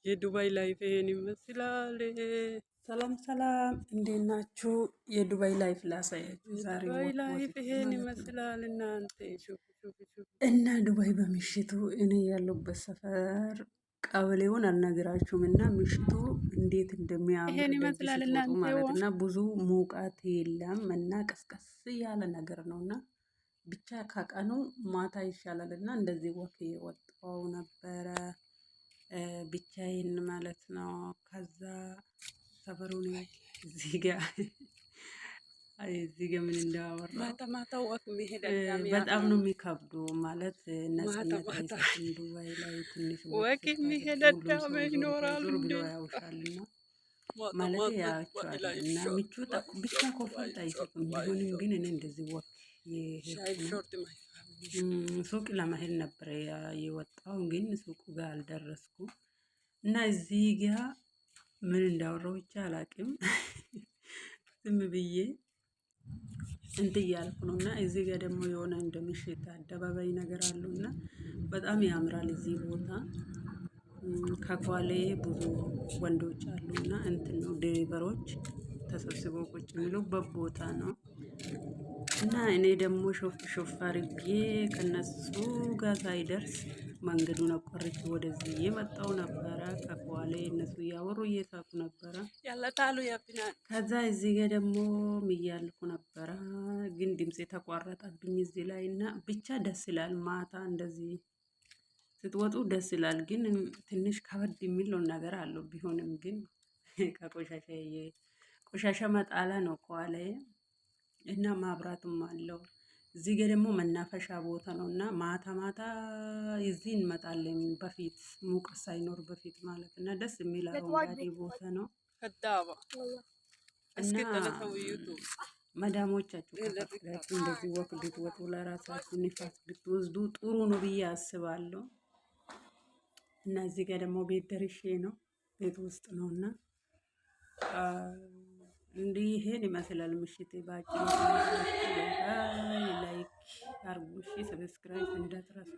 የዱባይ ላይፍ ይሄን ይመስላል። ሰላም ሰላም፣ እንዴት ናችሁ? የዱባይ ላይፍ ላሳያችሁ ዛሬ ዱባይ ወክ ላይፍ ወጥቼ ይሄን ማለት ነው። ይመስላል። እናንተ ሹፍ ሹፍ ሹፍ። እና ዱባይ በምሽቱ እኔ ያለሁበት ሰፈር ቀበሌውን አልነግራችሁም እና ምሽቱ እንዴት እንደሚያምር ይሄን ደጅ ይመስላል። ስትወጡ እናንተ ማለት እና ብዙ ሙቀት የለም እና ቀስቀስ ያለ ነገር ነው እና ብቻ ከቀኑ ማታ ይሻላል እና እንደዚህ ወክ የወጣው ነበረ ብቻዬን ማለት ነው። ከዛ ሰፈሩን እዚህ ጋ ምን እንዳወራ ማታ ማታ ወክ መሄድ በጣም ነው የሚከብዱ ማለት ነጻነት አይሰጥም። ዱባይ ላይ ትንሽ ወክ ስታደርጉ መሄድ ሁሉም አዳም ሰው ይኖራል ዞር እንዴ? ብሎ ያውሻልና ማታ ማለት ማታ ያያቸዋል እና ምቹ ብቻ ኮንፈርት አይሰጡም። ቢሆንም ግን እኔ እንደዚህ ወክ ሾርት ሱቅ ለመሄድ ነበረ የወጣው ግን ሱቁ ጋር አልደረስኩም እና እዚህ ጋ ምን እንዳወራው ብቻ አላቅም። ዝም ብዬ እንትን እያልኩ ነው እና እዚህ ጋር ደግሞ የሆነ እንደ ምሽት አደባባይ ነገር አለው እና በጣም ያምራል እዚህ ቦታ። ከኳሌ ብዙ ወንዶች አሉ እና እንትን ነው ድሪቨሮች ተሰብስበው ቁጭ የሚሉበት ቦታ ነው እና እኔ ደግሞ ሾፍ አድርጌ ከነሱ ጋር ሳይደርስ መንገዱን አቋርጬ ወደዚህ እየመጣሁ ነበረ። ከኋላ እነሱ እያወሩ እየሳቁ ነበረ። ያለታሉ ያብናል። ከዛ እዚህ ጋር ደግሞ እያልኩ ነበረ ግን ድምፄ ተቋረጠብኝ እዚህ ላይ እና ብቻ ደስ ይላል። ማታ እንደዚህ ስትወጡ ደስ ይላል። ግን ትንሽ ከበድ የሚለው ነገር አለው። ቢሆንም ግን ቆሻሻ መጣላ ነው ከኋላዬ እና ማብራትም አለው። እዚህ ጋር ደግሞ መናፈሻ ቦታ ነው እና ማታ ማታ እዚህ እንመጣለን። በፊት ሙቀት ሳይኖር በፊት ማለት እና ደስ የሚል አረንጓዴ ቦታ ነው እና መዳሞቻችሁ ከፈቀዳችሁ እንደዚህ ወክ ብትወጡ ለራሳችሁ ንፋስ ብትወስዱ ጥሩ ነው ብዬ አስባለሁ። እና እዚህ ጋር ደግሞ ቤት ደርሼ ነው ቤት ውስጥ ነው እና እንዲህ ይሄን ይመስላል ምሽቴ ባጭሩ። ላይክ አርጉ፣ እሺ ሰብስክራይብ እንዳትረሱ።